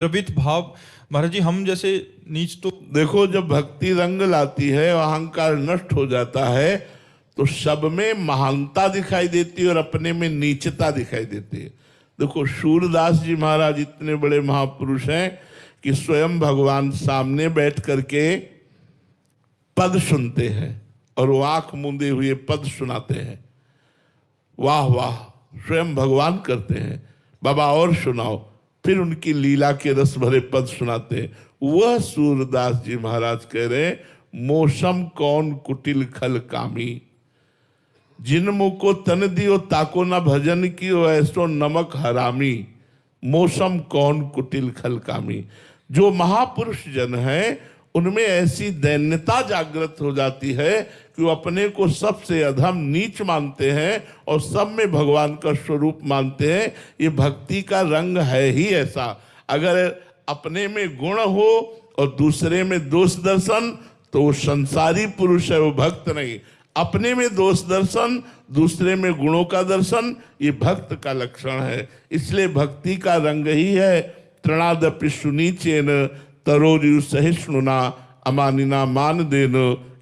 द्रवित भाव। महाराज जी हम जैसे नीच तो देखो, जब भक्ति रंग लाती है और अहंकार नष्ट हो जाता है तो सब में महानता दिखाई देती है और अपने में नीचता दिखाई देती है। देखो, सूरदास जी महाराज इतने बड़े महापुरुष हैं कि स्वयं भगवान सामने बैठ करके पद सुनते हैं और वो आंख मूंदे हुए पद सुनाते हैं। वाह वाह, स्वयं भगवान करते हैं, बाबा और सुनाओ। फिर उनकी लीला के रस भरे पद सुनाते हैं। वह सूरदास जी महाराज कह रहे, मौसम कौन कुटिल खल कामी, जिन मुख को तन दियो ताको न भजन कियो, ऐसो नमक हरामी। मौसम कौन कुटिल खल कामी। जो महापुरुष जन है उनमें ऐसी दैन्यता जागृत हो जाती है कि वो अपने को सबसे अधम नीच मानते हैं और सब में भगवान का स्वरूप मानते हैं। ये भक्ति का रंग है ही ऐसा। अगर अपने में गुण हो और दूसरे में दोष दर्शन तो वो संसारी पुरुष है, वो भक्त नहीं। अपने में दोष दर्शन, दूसरे में गुणों का दर्शन, ये भक्त का लक्षण है। इसलिए भक्ति का रंग ही है तृणादपि सुनीचेन तरोरु सहिष्णुना अमानिना मान देन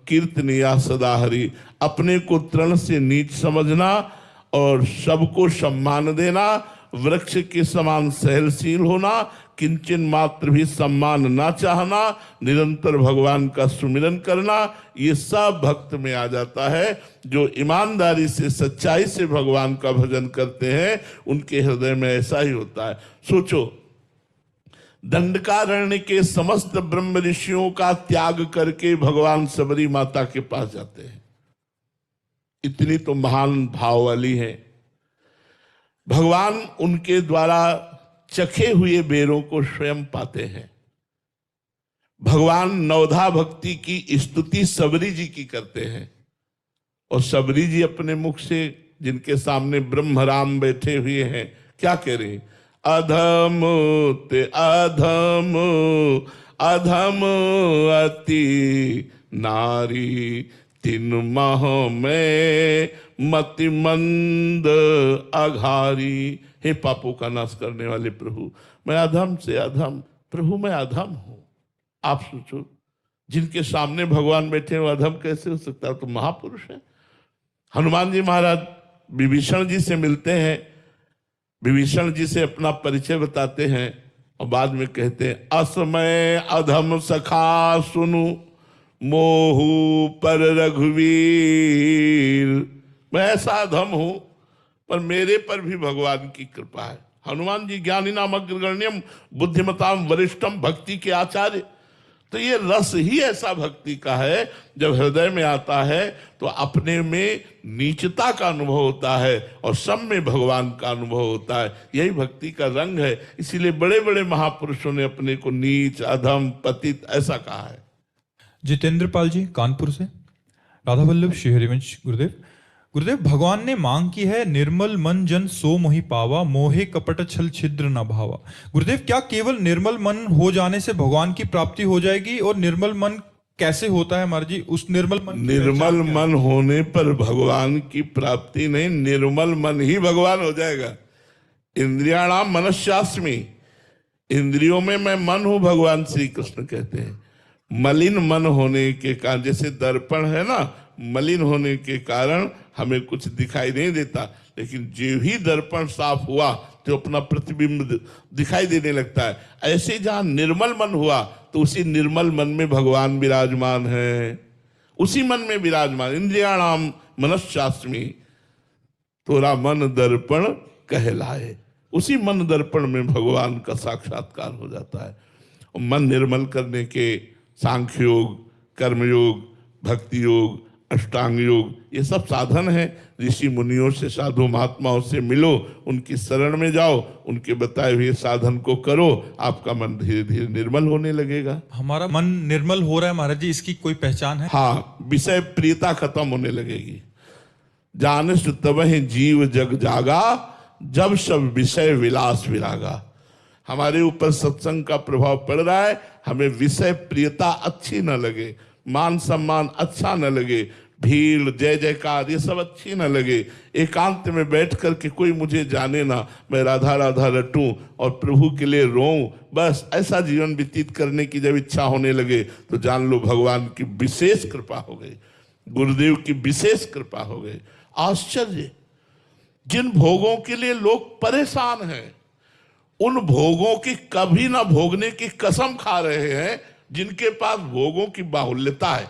कीर्तनिया सदा हरि। अपने को तृण से नीच समझना और सबको सम्मान देना, वृक्ष के समान सहनशील होना, किंचन मात्र भी सम्मान ना चाहना, निरंतर भगवान का सुमिरन करना, ये सब भक्त में आ जाता है। जो ईमानदारी से सच्चाई से भगवान का भजन करते हैं उनके हृदय में ऐसा ही होता है। सोचो, दंडकारण्य के समस्त ब्रह्म ऋषियों का त्याग करके भगवान सबरी माता के पास जाते हैं। इतनी तो महान भाव वाली है। भगवान उनके द्वारा चखे हुए बेरों को स्वयं पाते हैं। भगवान नवधा भक्ति की स्तुति सबरी जी की करते हैं और सबरी जी अपने मुख से, जिनके सामने ब्रह्मराम बैठे हुए हैं, क्या कह रहे हैं? अधम ते अधम अधम अति नारी, तीन माह में मति मंद अघारी। हे पापों का नाश करने वाले प्रभु, मैं अधम से अधम, प्रभु मैं अधम हूं। आप सोचो, जिनके सामने भगवान बैठे हैं वो अधम कैसे हो सकता है? तो महापुरुष है। हनुमान जी महाराज विभीषण जी से मिलते हैं, विभीषण जी से अपना परिचय बताते हैं और बाद में कहते हैं, असमय अधम सखा सुनु मोहु पर रघुवीर। मैं ऐसा अधम हूं पर मेरे पर भी भगवान की कृपा है। हनुमान जी ज्ञानी नाम अग्रगण्यम बुद्धिमताम वरिष्ठम, भक्ति के आचार्य। तो ये रस ही ऐसा भक्ति का है, जब हृदय में आता है तो अपने में नीचता का अनुभव होता है और सब में भगवान का अनुभव होता है। यही भक्ति का रंग है। इसीलिए बड़े बड़े महापुरुषों ने अपने को नीच, अधम, पतित ऐसा कहा है। जितेंद्र पाल जी कानपुर से, राधा वल्लभ श्री हरिवंश। गुरुदेव, गुरुदेव भगवान ने मांग की है, निर्मल मन जन सो मोहि पावा, मोहे कपट छल छिद्र न भावा। गुरुदेव, क्या केवल निर्मल मन हो जाने से भगवान की प्राप्ति हो जाएगी? और निर्मल मन कैसे होता है महाराज जी? उस निर्मल मन होने पर भगवान की प्राप्ति नहीं, निर्मल मन ही भगवान हो जाएगा। इंद्रियाणाम मनस्यास्मि, इंद्रियों में मैं मन हूं, भगवान श्री कृष्ण कहते हैं। मलिन मन होने के कारण, जैसे दर्पण है ना, मलिन होने के कारण हमें कुछ दिखाई नहीं देता, लेकिन जो ही दर्पण साफ हुआ तो अपना प्रतिबिंब दिखाई देने लगता है। ऐसे जहां निर्मल मन हुआ तो उसी निर्मल मन में भगवान विराजमान है, उसी मन में विराजमान। इंद्रियाणाम मनस्यास्मि, तोरा मन दर्पण कहलाए। उसी मन दर्पण में भगवान का साक्षात्कार हो जाता है। और मन निर्मल करने के सांख्य योग, कर्मयोग, भक्ति योग, अष्टांग योग, ये सब साधन है। ऋषि मुनियों से, साधु महात्माओं से मिलो, उनकी शरण में जाओ, उनके बताए हुए साधन को करो, आपका मन धीरे धीरे निर्मल होने लगेगा। हमारा मन निर्मल हो रहा है महाराज जी, इसकी कोई पहचान है? हाँ, विषय प्रियता खत्म होने लगेगी। जानस तबहि जीव जग जागा, जब सब विषय विलास विरागा। हमारे ऊपर सत्संग का प्रभाव पड़ रहा है, हमें विषय प्रियता अच्छी न लगे, मान सम्मान अच्छा न लगे, भीड़, जय जयकार, ये सब अच्छी ना लगे। एकांत में बैठ कर के कोई मुझे जाने ना, मैं राधा राधा रटूं और प्रभु के लिए रोऊं, बस ऐसा जीवन व्यतीत करने की जब इच्छा होने लगे तो जान लो भगवान की विशेष कृपा हो गई, गुरुदेव की विशेष कृपा हो गई। आश्चर्य, जिन भोगों के लिए लोग परेशान हैं, उन भोगों की कभी ना भोगने की कसम खा रहे हैं जिनके पास भोगों की बाहुल्यता है।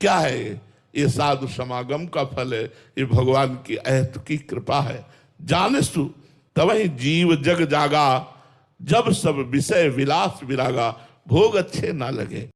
क्या है ये? साधु समागम का फल है, ये भगवान की अहत की कृपा है। जानसु तवहि जीव जग जागा, जब सब विषय विलास विरागा, भोग अच्छे ना लगे।